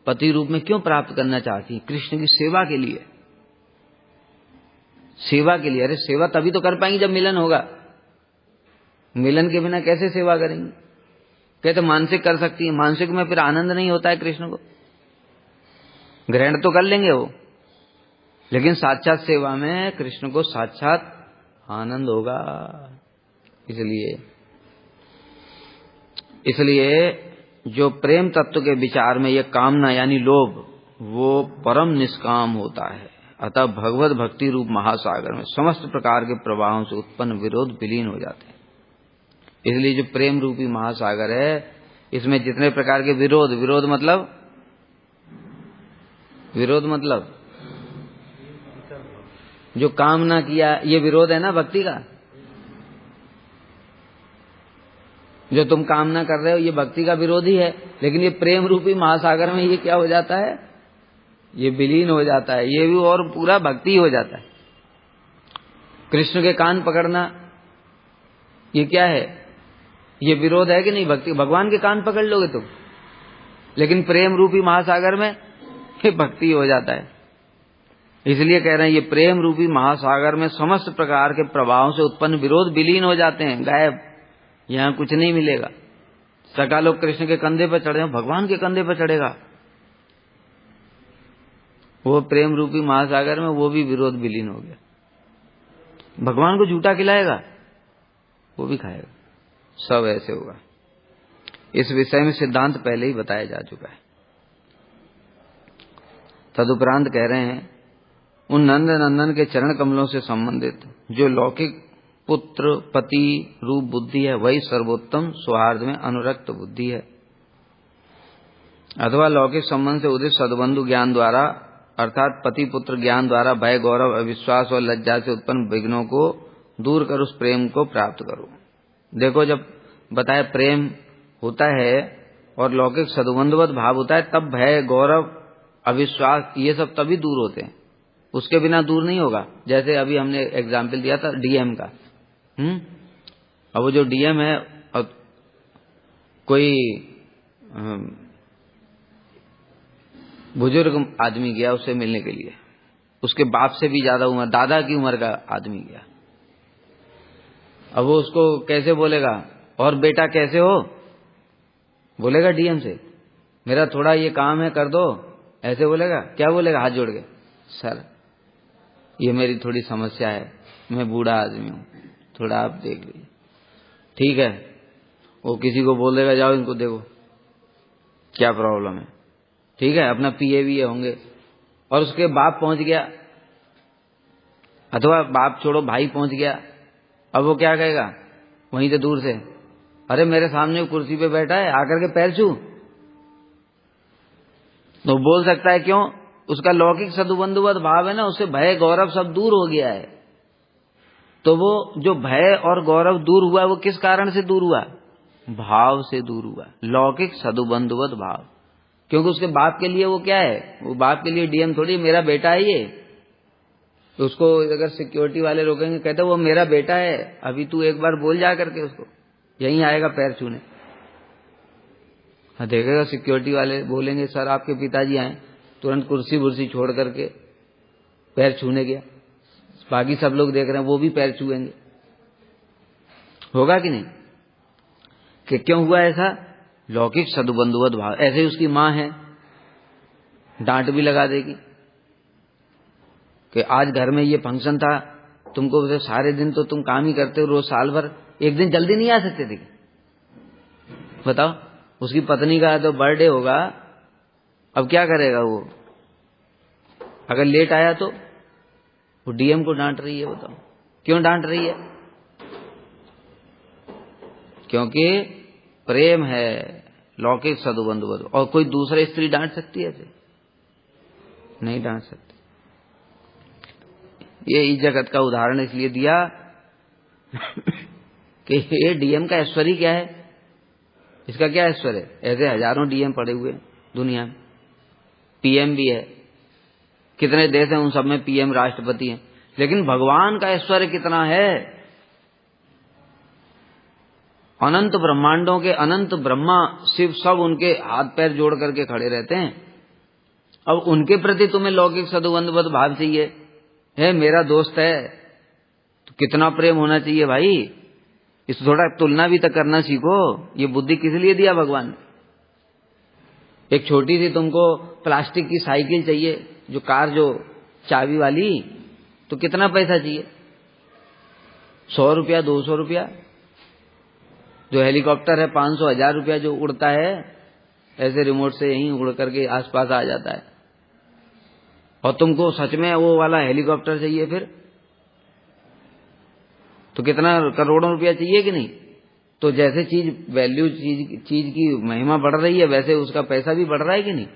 पति रूप में क्यों प्राप्त करना चाहती है? कृष्ण की सेवा के लिए, सेवा के लिए। अरे सेवा तभी तो कर पाएंगे जब मिलन होगा, मिलन के बिना कैसे सेवा करेंगे? कहते मानसिक कर सकती है, मानसिक में फिर आनंद नहीं होता है कृष्ण को, ग्रहण तो कर लेंगे वो, लेकिन साक्षात सेवा में कृष्ण को साक्षात आनंद होगा। इसलिए जो प्रेम तत्व के विचार में ये कामना यानी लोभ, वो परम निष्काम होता है। अतः भगवत भक्ति रूप महासागर में समस्त प्रकार के प्रभावों से उत्पन्न विरोध विलीन हो जाते हैं। इसलिए जो प्रेम रूपी महासागर है, इसमें जितने प्रकार के विरोध, विरोध मतलब जो कामना किया, ये विरोध है ना भक्ति का। जो तुम कामना कर रहे हो ये भक्ति का विरोधी है, लेकिन ये प्रेम रूपी महासागर में ये क्या हो जाता है? ये विलीन हो जाता है, ये भी और पूरा भक्ति हो जाता है। कृष्ण के कान पकड़ना ये क्या है? ये विरोध है कि नहीं? भक्ति। भगवान के कान पकड़ लोगे तुम, लेकिन प्रेम रूपी महासागर में ये भक्ति हो जाता है। इसलिए कह रहे हैं ये प्रेम रूपी महासागर में समस्त प्रकार के प्रभावों से उत्पन्न विरोध विलीन हो जाते हैं, गायब। यहां कुछ नहीं मिलेगा। सका लोग कृष्ण के कंधे पर चढ़े, भगवान के कंधे पर चढ़ेगा, वो प्रेम रूपी महासागर में वो भी विरोध विलीन हो गया। भगवान को झूठा खिलाएगा, वो भी खाएगा, सब ऐसे होगा। इस विषय में सिद्धांत पहले ही बताया जा चुका है। तदुपरांत कह रहे हैं उन नंद नंदन के चरण कमलों से संबंधित जो लौकिक पुत्र पति रूप बुद्धि है, वही सर्वोत्तम सौहार्द में अनुरक्त बुद्धि है। अथवा लौकिक संबंध से उदित सद्बंधु ज्ञान द्वारा, अर्थात पति पुत्र ज्ञान द्वारा भय गौरव अविश्वास और लज्जा से उत्पन्न विघ्नों को दूर कर उस प्रेम को प्राप्त करो। देखो, जब बताया प्रेम होता है और लौकिक सद्बंधुवत भाव होता है, तब भय गौरव अविश्वास ये सब तभी दूर होते हैं, उसके बिना दूर नहीं होगा। जैसे अभी हमने एग्जाम्पल दिया था डीएम का। अब वो जो डीएम है, कोई बुजुर्ग आदमी गया उससे मिलने के लिए, उसके बाप से भी ज्यादा उम्र, दादा की उम्र का आदमी गया। अब वो उसको कैसे बोलेगा? और बेटा कैसे हो? बोलेगा डीएम से, मेरा थोड़ा ये काम है कर दो, ऐसे बोलेगा? क्या बोलेगा? हाथ जोड़ के, सर ये मेरी थोड़ी समस्या है, मैं बूढ़ा आदमी हूँ, थोड़ा आप देख लीजिए। ठीक है, वो किसी को बोल देगा जाओ इनको देखो क्या प्रॉब्लम है। ठीक है, अपना पीए भी होंगे। और उसके बाप पहुंच गया, अथवा बाप छोड़ो भाई पहुंच गया, अब वो क्या कहेगा वहीं से दूर से? अरे मेरे सामने कुर्सी पे बैठा है, आकर के पैर छू। तो बोल सकता है, क्यों? उसका लौकिक सद्बंधुवत भाव है ना, उससे भय गौरव सब दूर हो गया है। तो वो जो भय और गौरव दूर हुआ, वो किस कारण से दूर हुआ? भाव से दूर हुआ, लौकिक सद्बंधुवत भाव। क्योंकि उसके बाप के लिए वो क्या है? वो बाप के लिए डीएम थोड़ी, मेरा बेटा है ये। तो उसको अगर सिक्योरिटी वाले रोकेंगे, कहते वो मेरा बेटा है, अभी तू एक बार बोल जा करके उसको, यहीं आएगा पैर छूने। देखेगा सिक्योरिटी वाले बोलेंगे सर आपके पिताजी आए, तुरंत कुर्सी वुर्सी छोड़ करके पैर छूने गया, बाकी सब लोग देख रहे हैं वो भी पैर छुएंगे। होगा कि नहीं? कि क्यों हुआ ऐसा? लौकिक सदुबंधुवत भाव। ऐसे ही उसकी माँ है, डांट भी लगा देगी कि आज घर में ये फंक्शन था, तुमको तो सारे दिन तो तुम काम ही करते हो, रोज साल भर, एक दिन जल्दी नहीं आ सकते थे? बताओ, उसकी पत्नी का तो बर्थडे होगा, अब क्या करेगा वो? अगर लेट आया तो वो डीएम को डांट रही है। बताओ क्यों डांट रही है? क्योंकि प्रेम है, लौकिक सदुबंधुवत। और कोई दूसरी स्त्री डांट सकती है? ऐसे नहीं डांट सकती। ये इस जगत का उदाहरण इसलिए दिया कि ये डीएम का ऐश्वर्य क्या है, इसका क्या ऐश्वर्य है? ऐसे हजारों डीएम पड़े हुए दुनिया में, पीएम भी है, कितने देश हैं उन सब में पीएम राष्ट्रपति हैं, लेकिन भगवान का ऐश्वर्य कितना है। अनंत ब्रह्मांडों के अनंत ब्रह्मा शिव सब उनके हाथ पैर जोड़ करके खड़े रहते हैं। अब उनके प्रति तुम्हें लौकिक सदुबंधुवत भाव चाहिए है, मेरा दोस्त है तो कितना प्रेम होना चाहिए भाई। इस थोड़ा तुलना भी तो करना सीखो। ये बुद्धि किस लिए दिया भगवान ने? एक छोटी सी तुमको प्लास्टिक की साइकिल चाहिए, जो कार, जो चाबी वाली, तो कितना पैसा चाहिए? 100 रुपया, 200 रुपया। जो हेलीकॉप्टर है 500, 1000 रुपया जो उड़ता है ऐसे रिमोट से यहीं उड़ करके आसपास आ जाता है। और तुमको सच में वो वाला हेलीकॉप्टर चाहिए फिर तो कितना करोड़ों रुपया चाहिए कि नहीं? तो जैसे चीज वैल्यू, चीज की महिमा बढ़ रही है, वैसे उसका पैसा भी बढ़ रहा है कि नहीं?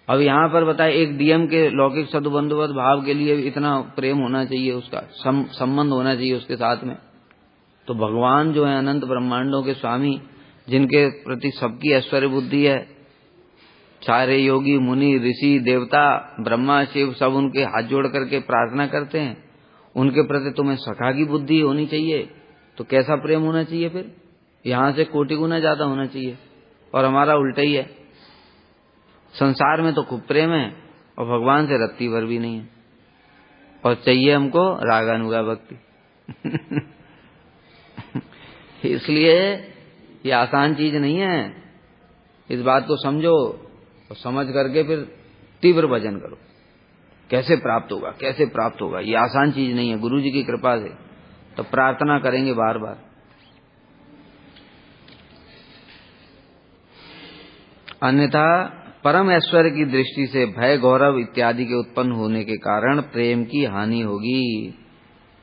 अब यहां पर बताए, एक डीएम के लौकिक सदुबंधुवत भाव के लिए इतना प्रेम होना चाहिए, उसका संबंध होना चाहिए उसके साथ में। तो भगवान जो है अनंत ब्रह्मांडों के स्वामी, जिनके प्रति सबकी ऐश्वर्य बुद्धि है, सारे योगी मुनि ऋषि देवता ब्रह्मा शिव सब उनके हाथ जोड़ करके प्रार्थना करते हैं, उनके प्रति तुम्हें सखा की बुद्धि होनी चाहिए। तो कैसा प्रेम होना चाहिए फिर? यहां से कोटि गुना ज्यादा होना चाहिए। और हमारा उल्टा ही है, संसार में तो खूब प्रेम है और भगवान से रत्ती भर भी नहीं है, और चाहिए हमको रागानुगा भक्ति। इसलिए ये आसान चीज नहीं है, इस बात को समझो और समझ करके फिर तीव्र भजन करो। कैसे प्राप्त होगा, कैसे प्राप्त होगा, ये आसान चीज नहीं है। गुरु जी की कृपा से तो प्रार्थना करेंगे बार बार। अन्यथा परम ऐश्वर्य की दृष्टि से भय गौरव इत्यादि के उत्पन्न होने के कारण प्रेम की हानि होगी।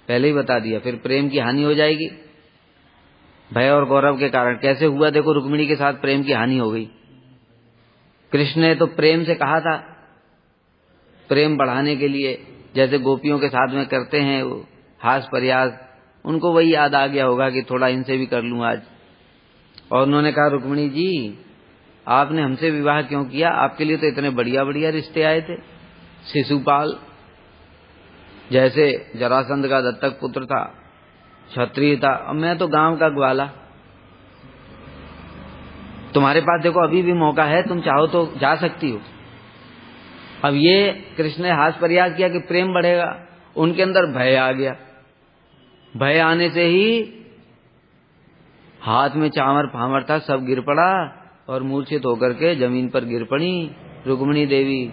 पहले ही बता दिया, फिर प्रेम की हानि हो जाएगी भय और गौरव के कारण। कैसे हुआ? देखो, रुक्मिणी के साथ प्रेम की हानि हो गई। कृष्ण ने तो प्रेम से कहा था, प्रेम बढ़ाने के लिए, जैसे गोपियों के साथ में करते हैं वो हास प्रयास, उनको वही याद आ गया होगा कि थोड़ा इनसे भी कर लूं आज। और उन्होंने कहा, रुक्मिणी जी आपने हमसे विवाह क्यों किया? आपके लिए तो इतने बढ़िया बढ़िया रिश्ते आए थे। शिशुपाल जैसे जरासंध का दत्तक पुत्र था, क्षत्रिय था, अब मैं तो गांव का ग्वाला। तुम्हारे पास देखो अभी भी मौका है, तुम चाहो तो जा सकती हो। अब ये कृष्ण ने हास प्रयास किया कि प्रेम बढ़ेगा, उनके अंदर भय आ गया। भय आने से ही हाथ में चामर फामर था, सब गिर पड़ा और मूर्छित होकर के जमीन पर गिर पड़ी रुक्मिणी देवी,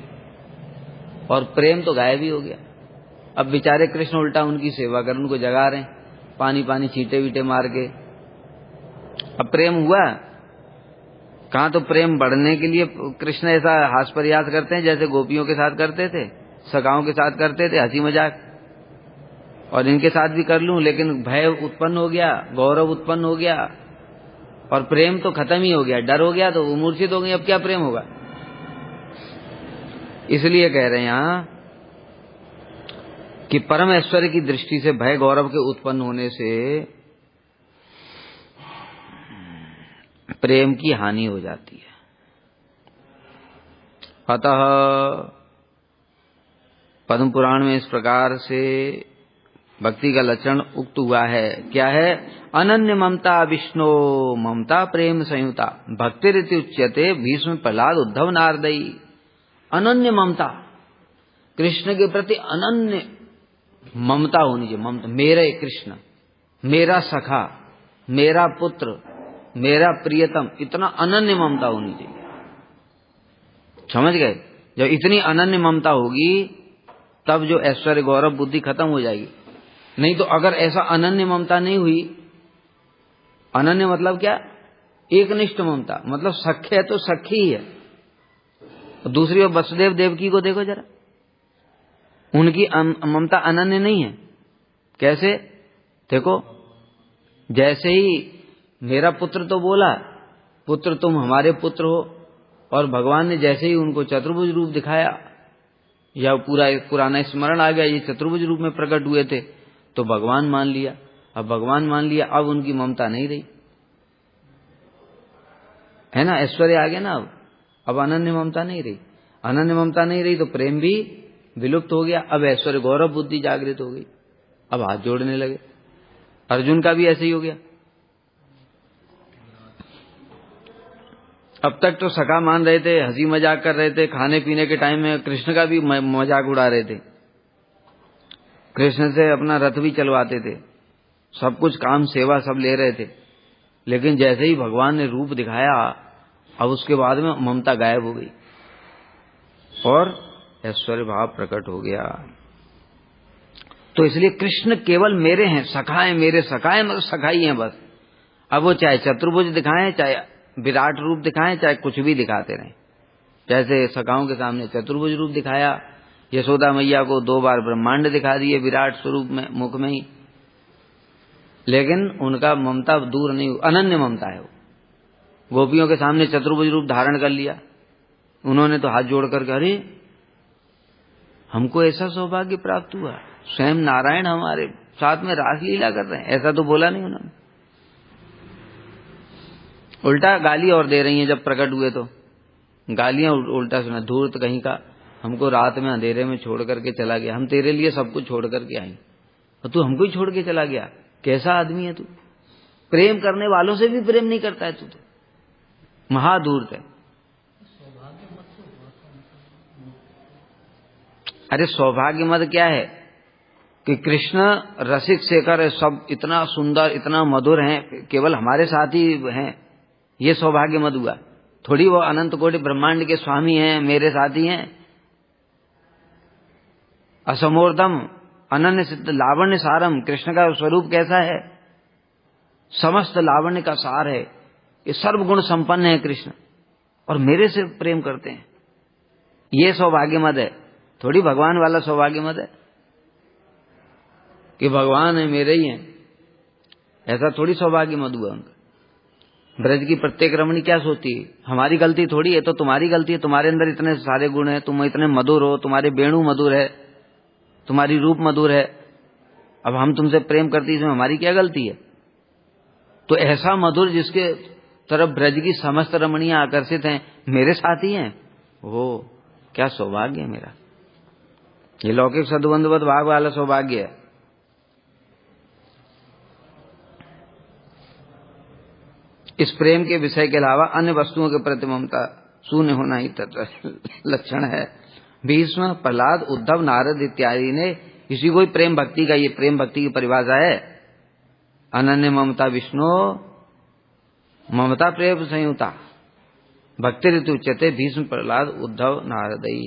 और प्रेम तो गायब ही हो गया। अब बेचारे कृष्ण उल्टा उनकी सेवा कर, उनको जगा रहे, पानी पानी छींटे वीटे मार के। अब प्रेम हुआ कहाँ? तो प्रेम बढ़ने के लिए कृष्ण ऐसा हास प्रयास करते हैं जैसे गोपियों के साथ करते थे, सखाओं के साथ करते थे, हंसी मजाक, और इनके साथ भी कर लूं। लेकिन भय उत्पन्न हो गया, गौरव उत्पन्न हो गया, और प्रेम तो खत्म ही हो गया। डर हो गया तो वो मूर्छित हो गई, अब क्या प्रेम होगा? इसलिए कह रहे हैं यहां कि परम ऐश्वर्य की दृष्टि से भय गौरव के उत्पन्न होने से प्रेम की हानि हो जाती है। अतः पद्म पुराण में इस प्रकार से भक्ति का लक्षण उक्त हुआ है। क्या है? अनन्य ममता विष्णु ममता प्रेम संयुता भक्ति रीति उच्यते भीष्म प्रहलाद उद्धव नारदई। अनन्य ममता, कृष्ण के प्रति अनन्य ममता होनी चाहिए। ममता, मेरे कृष्ण, मेरा सखा, मेरा पुत्र, मेरा प्रियतम, इतना अनन्य ममता होनी चाहिए। समझ गए? जब इतनी अनन्य ममता होगी तब जो ऐश्वर्य गौरव बुद्धि खत्म हो जाएगी। नहीं तो अगर ऐसा अनन्य ममता नहीं हुई, अनन्य मतलब क्या? एकनिष्ठ ममता, मतलब सख्य है तो सखी ही है। और दूसरी ओर वसुदेव देवकी को देखो जरा, उनकी ममता अनन्य नहीं है। कैसे? देखो, जैसे ही मेरा पुत्र तो बोला, पुत्र तुम हमारे पुत्र हो, और भगवान ने जैसे ही उनको चतुर्भुज रूप दिखाया, या पूरा एक पुराना स्मरण आ गया ये चतुर्भुज रूप में प्रकट हुए थे, तो भगवान मान लिया। अब भगवान मान लिया, अब उनकी ममता नहीं रही, है ना? ऐश्वर्य आ गया ना। अब अनन्य ममता नहीं रही। अनन्य ममता नहीं रही तो प्रेम भी विलुप्त हो गया। अब ऐश्वर्य गौरव बुद्धि जागृत हो गई, अब हाथ जोड़ने लगे। अर्जुन का भी ऐसे ही हो गया। अब तक तो सखा मान रहे थे, हंसी मजाक कर रहे थे, खाने पीने के टाइम में कृष्ण का भी मजाक उड़ा रहे थे, कृष्ण से अपना रथ भी चलवाते थे, सब कुछ काम सेवा सब ले रहे थे। लेकिन जैसे ही भगवान ने रूप दिखाया, अब उसके बाद में ममता गायब हो गई और ऐश्वर्य भाव प्रकट हो गया। तो इसलिए कृष्ण केवल मेरे हैं, सखा है, मेरे सखा है, मतलब सखाई हैं बस। अब वो चाहे चतुर्भुज दिखाएं, चाहे विराट रूप दिखाएं, चाहे कुछ भी दिखाते रहें। जैसे सखाओं के सामने चतुर्भुज रूप दिखाया, यशोदा मैया को 2 बार ब्रह्मांड दिखा दिए विराट स्वरूप में, मुख में ही, लेकिन उनका ममता दूर नहीं, अनन्य ममता है वो। गोपियों के सामने चतुर्भुज रूप धारण कर लिया, उन्होंने तो हाथ जोड़ करके, अरे हमको ऐसा सौभाग्य प्राप्त हुआ, स्वयं नारायण हमारे साथ में रासलीला कर रहे हैं, ऐसा तो बोला नहीं उन्होंने। उल्टा गाली और दे रही हैं। जब प्रकट हुए तो गालियां उल्टा सुना, धूर्त कहीं का, हमको रात में अंधेरे में छोड़ करके चला गया, हम तेरे लिए सब कुछ छोड़ करके आई और तू हमको ही छोड़ के चला गया, कैसा आदमी है तू? प्रेम करने वालों से भी प्रेम नहीं करता है तू, तो महाधूर्त है। अरे सौभाग्य मत क्या है कि कृष्ण रसिक शेखर है, सब इतना सुंदर, इतना मधुर हैं, केवल हमारे साथ ही हैं, ये सौभाग्य मत हुआ। थोड़ी वो अनंत कोटि ब्रह्मांड के स्वामी हैं, मेरे साथी हैं। असमोर्धम अनन्य सिद्ध लावण्य सारम, कृष्ण का स्वरूप कैसा है? समस्त लावण्य का सार है, ये सर्वगुण संपन्न है कृष्ण, और मेरे से प्रेम करते हैं, ये सौभाग्य मत है। थोड़ी भगवान वाला सौभाग्य मत है कि भगवान है मेरे ही हैं, ऐसा थोड़ी सौभाग्य मत हुआ उनका। ब्रज की प्रत्येक रमणी क्या सोचती है? हमारी गलती थोड़ी है, तो तुम्हारी गलती है, तुम्हारे अंदर इतने सारे गुण हैं, तुम इतने मधुर हो, तुम्हारे वेणु मधुर है, तुम्हारी रूप मधुर है, अब हम तुमसे प्रेम करती, इसमें हमारी क्या गलती है? तो ऐसा मधुर जिसके तरफ ब्रज की समस्त रमणियां आकर्षित हैं, मेरे साथ ही हैं, वो क्या सौभाग्य है मेरा। ये लौकिक सद्बंधवत भाग वाला सौभाग्य है। इस प्रेम के विषय के अलावा अन्य वस्तुओं के प्रति ममता शून्य होना ही लक्षण है। भीष्म, प्रहलाद, उद्धव, नारद इत्यादि ने इसी को ही प्रेम भक्ति का, ये प्रेम भक्ति की परिभाषा है। अनन्य ममता विष्णु ममता प्रेम संयुता भक्ति ऋतु उच्यते भीष्म, प्रहलाद, उद्धव, नारदई।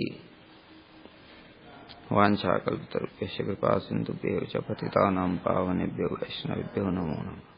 वांछा कल्पतरुभ्यश्च कृपा सिन्धुभ्यश्च पतितानां पावनेभ्यो वैष्णवेभ्यो नमो नमः।